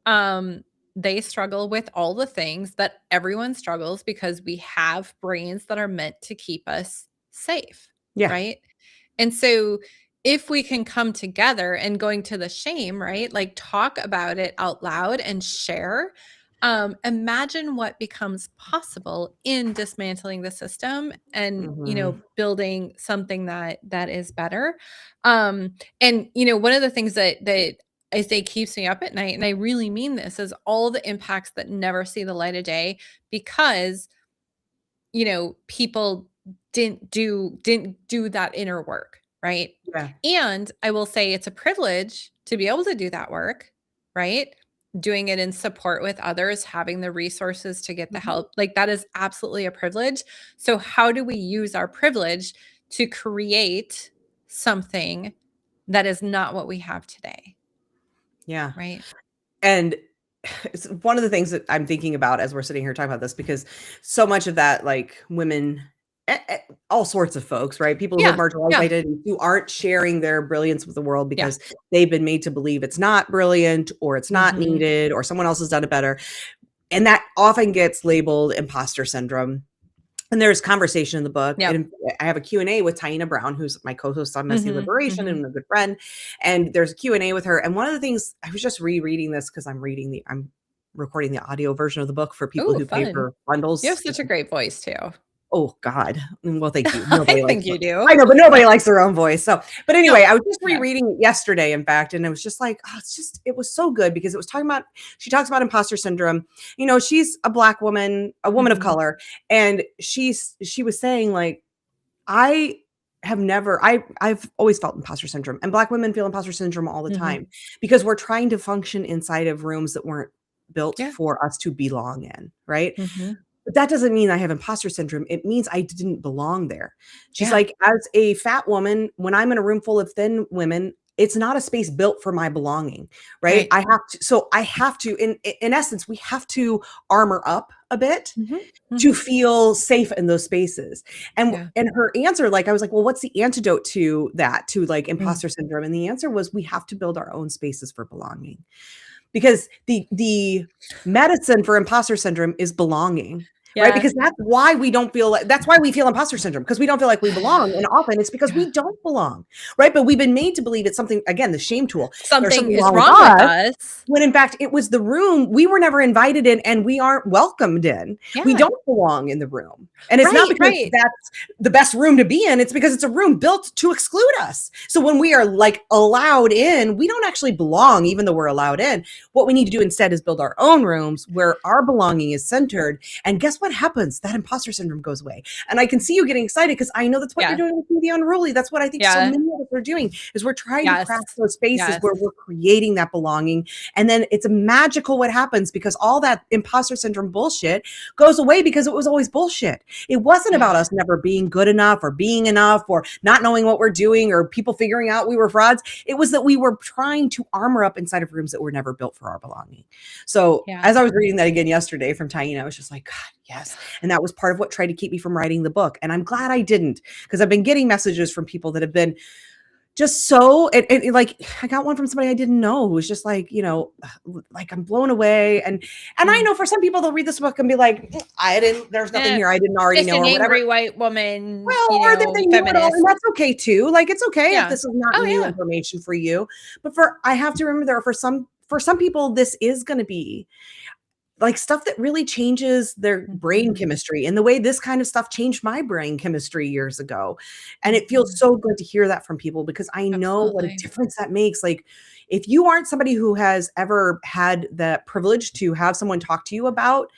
S1: um they struggle with all the things that everyone struggles because we have brains that are meant to keep us safe,
S2: Yeah.
S1: right? And so if we can come together and going to the shame, right? Like talk about it out loud and share. Imagine what becomes possible in dismantling the system and
S2: Mhm.
S1: building something that is better. And one of the things that I say keeps me up at night, and I really mean this, is all the impacts that never see the light of day because people didn't do that inner work, right?
S2: Yeah.
S1: And I will say it's a privilege to be able to do that work, right? Doing it in support with others, having the resources to get the
S2: Mhm.
S1: help, like that is absolutely a privilege. So how do we use our privilege to create something that is not what we have today,
S2: Yeah.
S1: right?
S2: And it's one of the things that I'm thinking about as we're sitting here talking about this, because so much of that, like women, all sorts of folks, right? People who have
S1: Yeah,
S2: marginalized
S1: yeah,
S2: identities who aren't sharing their brilliance with the world
S1: yeah.
S2: because they've been made to believe it's not brilliant or it's not
S1: Mhm.
S2: needed or someone else has done it better. And that often gets labeled imposter syndrome. And there's conversation in the book,
S1: Yep.
S2: and I have a Q&A with Taina Brown, who's my co-host on Messy
S1: Mhm,
S2: Liberation
S1: mhm.
S2: and a good friend, and there's a Q&A with her, and one of the things I was just rereading this because I'm recording the audio version of the book for people
S1: Ooh,
S2: who pay
S1: fun.
S2: for
S1: You have
S2: bundles.
S1: such a great voice too.
S2: Oh god. Well, thank you.
S1: I think you
S2: I
S1: do.
S2: know, but nobody likes their own voice. So, but anyway,
S1: No.
S2: I was just
S1: Yeah.
S2: rereading it yesterday, in fact, and it was just like, oh, it was so good because it was talking about, she talks about imposter syndrome. She's a Black woman, a woman of
S1: Mhm.
S2: color, and she was saying like, I I've always felt imposter syndrome, and Black women feel imposter syndrome all the
S1: Mhm.
S2: time because we're trying to function inside of rooms that weren't built
S1: Yeah.
S2: for us to belong in, right?
S1: Mm-hmm.
S2: But that doesn't mean I have imposter syndrome. It means I didn't belong there. She's
S1: Yeah.
S2: like, as a fat woman, when I'm in a room full of thin women, it's not a space built for my belonging, right?
S1: Right.
S2: I have to, in essence, we have to armor up a bit
S1: Mm-hmm.
S2: to
S1: Mm-hmm.
S2: feel safe in those spaces.
S1: Yeah.
S2: And her answer, like, I was like, well, what's the antidote to that, to like
S1: Mm.
S2: imposter syndrome? And the answer was, we have to build our own spaces for belonging, because the medicine for imposter syndrome is belonging, right?
S1: Yeah.
S2: Because that's why we don't feel like, that's why we feel imposter syndrome, because we don't feel like we belong. And often it's because
S1: Yeah.
S2: we don't belong, right? But we've been made to believe it's something, again, the shame tool. There's
S1: Something
S2: something
S1: is
S2: wrong with
S1: wrong with
S2: us,
S1: us.
S2: when in fact it was the room we were never invited in and we aren't welcomed in. We
S1: Yeah.
S2: don't belong in the room. And it's not
S1: Right.
S2: because
S1: Right.
S2: that's the best room to be in. It's because it's a room built to exclude us. So when we are like allowed in, we don't actually belong, even though we're allowed in. What we need to do instead is build our own rooms where our belonging is centered. And guess what happens? That imposter syndrome goes away. And I can see you getting excited because I know that's what you're
S1: Yeah.
S2: doing with the Unruly. That's what I think so
S1: Yeah.
S2: many of us are doing, is we're trying to
S1: Yes.
S2: craft those spaces
S1: Yes.
S2: where we're creating that belonging. And then it's magical what happens, because all that imposter syndrome bullshit goes away, because it was always bullshit. It wasn't
S1: Yeah.
S2: about us never being good enough or being enough or not knowing what we're doing or people figuring out we were frauds. It was that we were trying to armor up inside of rooms that were never built for our belonging. So
S1: Yeah.
S2: as I was reading that again yesterday from Taina, I was just like, God, yes. And that was part of what tried to keep me from writing the book. And I'm glad I didn't, because I've been getting messages from people that have been just so like, I got one from somebody I didn't know who was just like, like, I'm blown away. And I know for some people they'll read this book and be like, there's nothing here I didn't already
S1: Just
S2: know
S1: an
S2: or whatever.
S1: angry white woman,
S2: Well, or that they knew it all, and
S1: feminist.
S2: that's okay too. Like, it's okay if
S1: Yeah.
S2: this is not
S1: Oh
S2: new
S1: yeah.
S2: information for you. But I have to remember, there for some people, this is going to be like stuff that really changes their brain
S1: Mhm.
S2: chemistry, and the way this kind of stuff changed my brain chemistry years ago. And it feels
S1: Mhm.
S2: so good to hear that from people, because I know what a
S1: Absolutely.
S2: difference that makes. Like, if you aren't somebody who has ever had the privilege to have someone talk to you about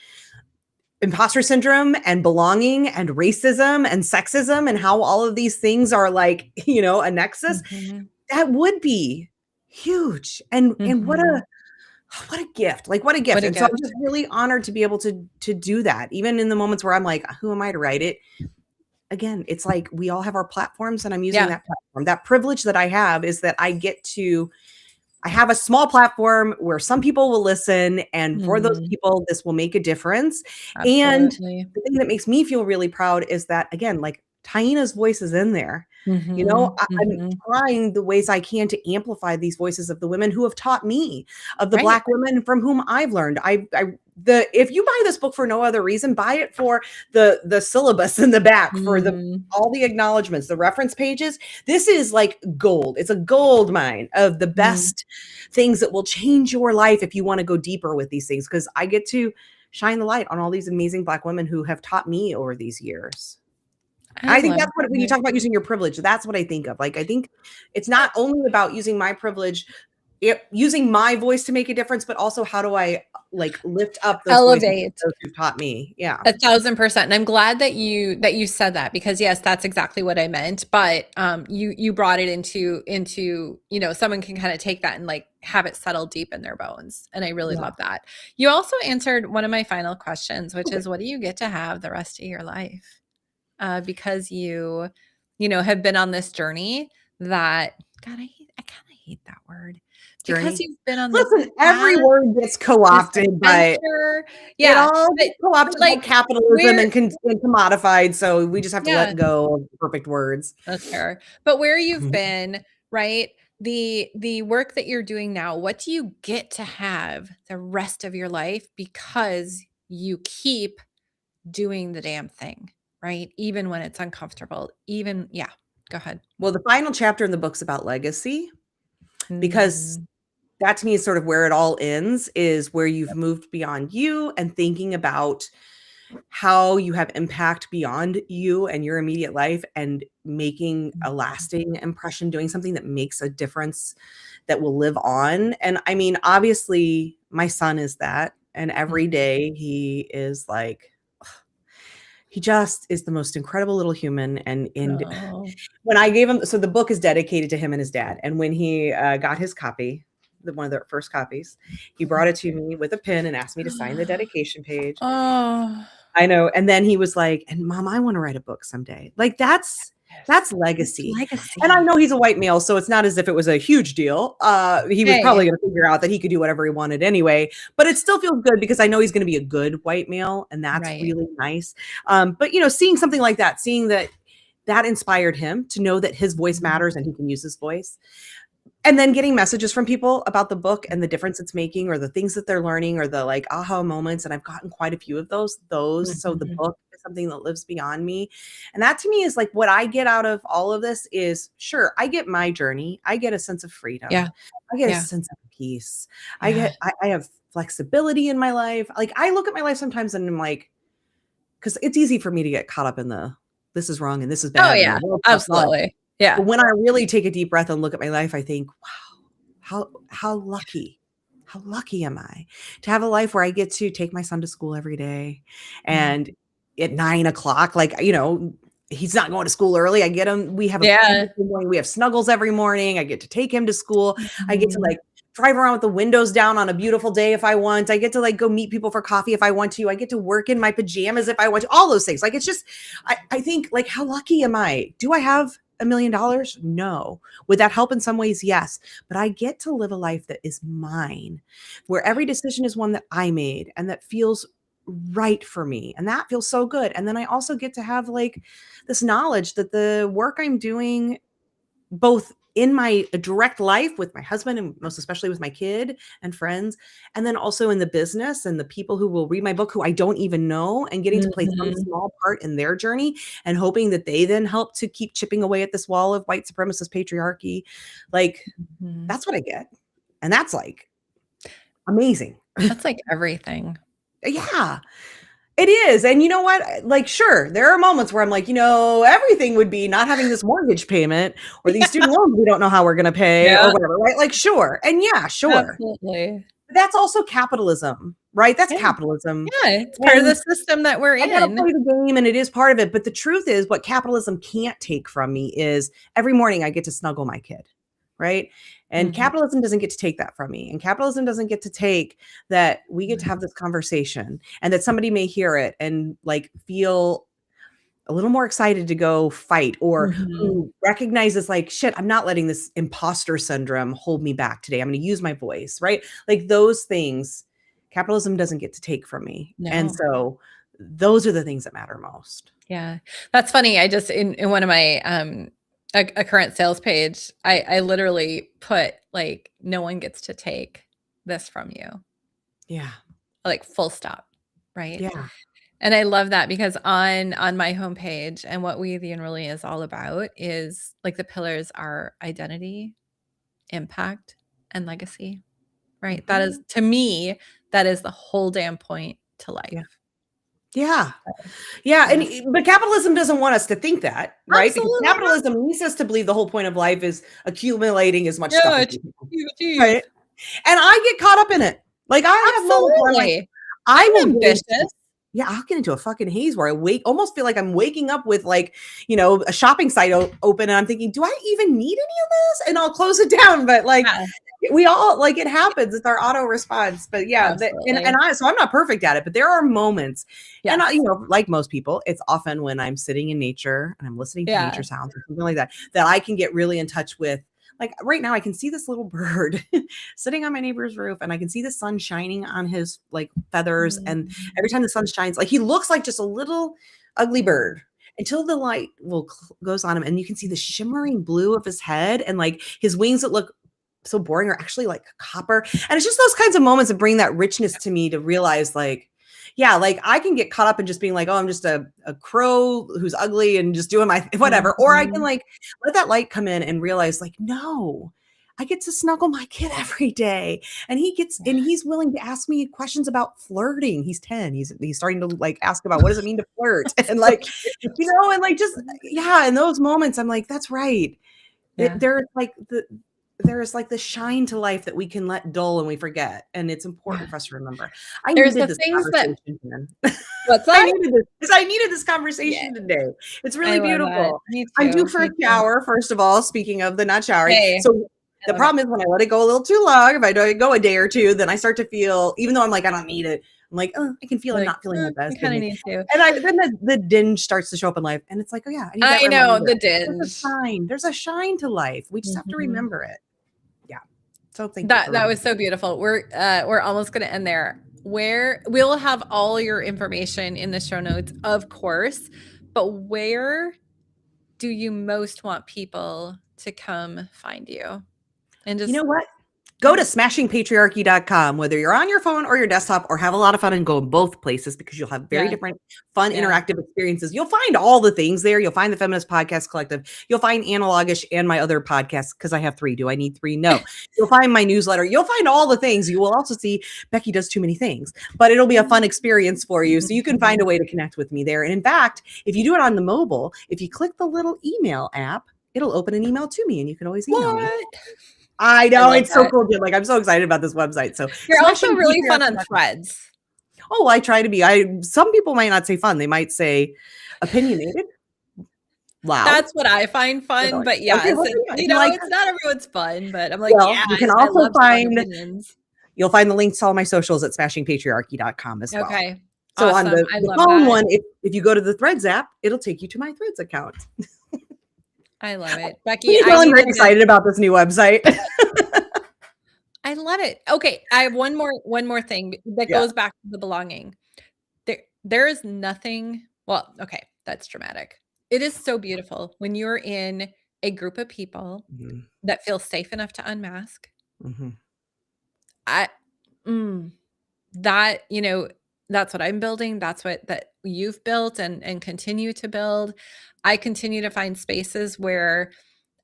S2: imposter syndrome and belonging and racism and sexism and how all of these things are like, a nexus,
S1: Mhm.
S2: that would be huge. And
S1: Mhm.
S2: what a gift. Like, what a gift.
S1: What a
S2: And so I'm
S1: gift.
S2: just really honored to be able to do that, even in the moments where I'm like, who am I to write it? Again, it's like we all have our platforms, and I'm using
S1: Yeah.
S2: that platform. That privilege that I have is that I have a small platform where some people will listen, and for those
S1: Mhm.
S2: people, this will make a difference. And
S1: Absolutely.
S2: the thing that makes me feel really proud is that, again, like, Taina's voice is in there.
S1: Mhm.
S2: I'm
S1: Mhm.
S2: trying the ways I can to amplify these voices of the women who have taught me, of the
S1: Right.
S2: Black women from whom I've learned. If you buy this book for no other reason, buy it for the syllabus in the back, for
S1: Mm.
S2: all the acknowledgments, the reference pages. This is like gold. It's a gold mine of the
S1: Mm.
S2: best things that will change your life if you want to go deeper with these things, because I get to shine the light on all these amazing Black women who have taught me over these years.
S1: I
S2: I think
S1: love
S2: that's what, when you
S1: that.
S2: talk about using your privilege, that's what I think of. Like, I think it's not only about using my privilege, using my voice to make a difference, but also how do I like lift up those voices of
S1: Elevate.
S2: those who've taught me? Yeah.
S1: 1,000%. And I'm glad that you said that, because yes, that's exactly what I meant. But you brought it into someone can kind of take that and like have it settle deep in their bones. And I really
S2: Yeah.
S1: love that. You also answered one of my final questions, which
S2: Okay.
S1: is, what do you get to have the rest of your life? Because you have been on this journey that, God, I kind of hate that word, because
S2: Journey.
S1: you've been on this
S2: Listen, every
S1: path,
S2: word gets
S1: this
S2: co-opted by
S1: adventure.
S2: it
S1: Yeah.
S2: all
S1: But
S2: gets co-opted by
S1: like
S2: capitalism
S1: where
S2: and commodified. So we just have to
S1: yeah,
S2: let go of perfect words.
S1: that's fair. But where you've
S2: Mhm.
S1: been, right? The work that you're doing now, what do you get to have the rest of your life because you keep doing the damn thing, right? Even when it's uncomfortable. Even yeah, go ahead.
S2: Well, the final chapter in the book's about legacy, because
S1: Mhm.
S2: that to me is sort of where it all ends, is where you've moved beyond you and thinking about how you have impact beyond you and your immediate life, and making a lasting impression, doing something that makes a difference that will live on. And I mean, obviously, my son is that. And every
S1: Mhm.
S2: day he is like, he just is the most incredible little human. And
S1: Oh.
S2: when I gave him, so the book is dedicated to him and his dad. And when he got his copy, one of their first copies. He brought it to me with a pen and asked me to sign the dedication page.
S1: Oh,
S2: I know. And then he was like, and Mom, I want to write a book someday. Like that's legacy.
S1: legacy.
S2: And I know he's a white male, so it's not as if it was a huge deal. He was probably going to figure out that he could do whatever he wanted anyway, but it still feels good because I know he's going to be a good white male, and that's really nice. But you know, seeing something like that, seeing that inspired him to know that his voice matters and he can use his voice. And then getting messages from people about the book and the difference it's making, or the things that they're learning, or the like aha moments. And I've gotten quite a few of those. So the book is something that lives beyond me. And that to me is like what I get out of all of this is, sure, I get my journey. I get a sense of freedom.
S1: Yeah.
S2: I get a sense of peace. I have flexibility in my life. Like I look at my life sometimes and I'm like, because it's easy for me to get caught up in this is wrong and this is bad.
S1: Oh yeah, absolutely. Yeah.
S2: But when I really take a deep breath and look at my life, I think, wow, how lucky am I to have a life where I get to take my son to school every day. And at 9 o'clock, like, you know, he's not going to school early. I get him. We have we have snuggles every morning. I get to take him to school. I get to like drive around with the windows down on a beautiful day if I want. I get to like go meet people for coffee if I want to. I get to work in my pajamas if I want to. All those things. Like it's just, I think like how lucky am I? Do I have $1 million? No. Would that help in some ways? Yes. But I get to live a life that is mine, where every decision is one that I made and that feels right for me. And that feels so good. And then I also get to have like this knowledge that the work I'm doing, both in my direct life with my husband and most especially with my kid and friends, and then also in the business and the people who will read my book who I don't even know, and getting to play some small part in their journey and hoping that they then help to keep chipping away at this wall of white supremacist patriarchy. Like that's what I get. And that's like amazing.
S1: That's like everything.
S2: Yeah. It is. And you know what? Like, sure, there are moments where I'm like, you know, everything would be not having this mortgage payment or these student loans we don't know how we're going to pay or whatever, right? Like, sure. And yeah, sure.
S1: Absolutely.
S2: But that's also capitalism, right? That's capitalism.
S1: Yeah, it's part of the system that we're in.
S2: I gotta play the game and it is part of it. But the truth is what capitalism can't take from me is every morning I get to snuggle my kid, right? And capitalism doesn't get to take that from me. And capitalism doesn't get to take that we get to have this conversation and that somebody may hear it and like feel a little more excited to go fight, or who recognizes like, shit, I'm not letting this imposter syndrome hold me back today. I'm going to use my voice, right? Like those things, capitalism doesn't get to take from me. No. And so those are the things that matter most.
S1: Yeah. That's funny. I just, in one of my, a current sales page, I literally put like, no one gets to take this from you.
S2: Yeah.
S1: Like full stop. Right.
S2: Yeah.
S1: And I love that because on my homepage and what We the Unruly is all about is like the pillars are identity, impact, and legacy. Right. That is, to me, that is the whole damn point to life.
S2: Yeah. Yeah. Yeah. But capitalism doesn't want us to think that, right?
S1: Absolutely.
S2: Because capitalism needs us to believe the whole point of life is accumulating as much stuff as you, right? And I get caught up in it. Like I have moments where I'm ambitious. Yeah, I'll get into a fucking haze where I almost feel like I'm waking up with like, you know, a shopping site open and I'm thinking, do I even need any of this? And I'll close it down. But like we all like it happens. It's our auto response. But yeah, so I'm not perfect at it, but there are moments. Yes. And I, you know, like most people, it's often when I'm sitting in nature and I'm listening to nature sounds or something like that, that I can get really in touch with. Like right now I can see this little bird sitting on my neighbor's roof and I can see the sun shining on his like feathers. And every time the sun shines, like he looks like just a little ugly bird until the light goes on him. And you can see the shimmering blue of his head and like his wings that look so boring are actually like copper. And it's just those kinds of moments that bring that richness to me to realize like, yeah, like I can get caught up in just being like, oh, I'm just a crow who's ugly and just doing my whatever. Or I can like let that light come in and realize like, no, I get to snuggle my kid every day. And he's willing to ask me questions about flirting. He's 10. He's starting to like ask about what does it mean to flirt? And like, you know, and like just, yeah, in those moments, I'm like, that's right. Yeah. There's like the shine to life that we can let dull and we forget. And it's important for us to remember.
S1: There's the things that, what's that?
S2: I needed this conversation today. It's really beautiful. I'm due for a shower, first of all, speaking of the not showering.
S1: Hey,
S2: so The problem is when I let it go a little too long, if I don't go a day or two, then I start to feel, even though I'm like, I don't need it. I'm like, oh, I can feel I'm not feeling my best.
S1: I kind of need to.
S2: And then the dinge starts to show up in life. And it's like, oh yeah, I need that
S1: I know,
S2: reminder.
S1: the dinge.
S2: There's a shine to life. We just have to remember it. Yeah. So thank you.
S1: That was so beautiful. We're almost going to end there. Where we'll have all your information in the show notes, of course, but where do you most want people to come find you? And just,
S2: you know what? Go to smashingpatriarchy.com, whether you're on your phone or your desktop, or have a lot of fun and go in both places, because you'll have very different fun, interactive experiences. You'll find all the things there. You'll find the Feminist Podcast Collective. You'll find Analogish and my other podcasts, because I have 3. Do I need 3? No. You'll find my newsletter. You'll find all the things. You will also see Becky does too many things, but it'll be a fun experience for you. So you can find a way to connect with me there. And in fact, if you do it on the mobile, if you click the little email app, it'll open an email to me, and you can always email me. I know, it's so cool, dude. Like, I'm so excited about this website. So
S1: you're also really fun on Threads.
S2: Oh, I try to be. Some people might not say fun. They might say opinionated. Loud.
S1: That's what I find fun. But yes,
S2: okay, well,
S1: you know, it's not everyone's fun. But I'm like, yeah,
S2: you can also you'll find the links to all my socials at smashingpatriarchy.com as well.
S1: Okay.
S2: So
S1: awesome.
S2: on the phone one, if you go to the Threads app, it'll take you to my Threads account.
S1: I love it. Becky,
S2: I'm very excited about this new website.
S1: I love it. Okay, I have one more thing that goes back to the belonging. There is nothing, well, okay, that's dramatic. It is so beautiful when you're in a group of people that feel safe enough to unmask. That, you know, that's what I'm building. That's what that you've built and continue to build. I continue to find spaces where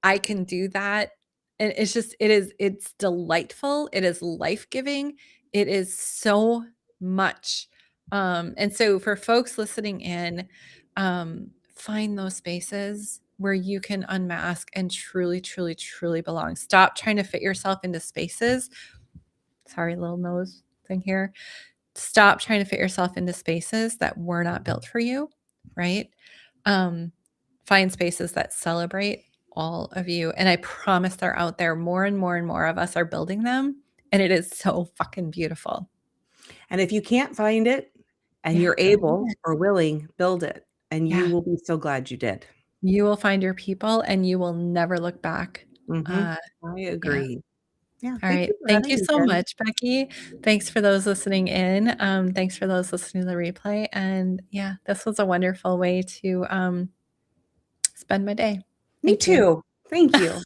S1: I can do that. And it's delightful. It is life-giving. It is so much. And so for folks listening in, find those spaces where you can unmask and truly, truly, truly belong. Stop trying to fit yourself into spaces. Sorry, little nose thing here. Stop trying to fit yourself into spaces that were not built for you, right? Find spaces that celebrate all of you. And I promise they're out there. More and more and more of us are building them. And it is so fucking beautiful.
S2: And if you can't find it and you're able or willing, build it. And you will be so glad you did.
S1: You will find your people and you will never look back.
S2: I agree. Yeah.
S1: All right. Thank you so much, Becky. Thanks for those listening in. Thanks for those listening to the replay. And yeah, this was a wonderful way to spend my day.
S2: Me too. Thank you.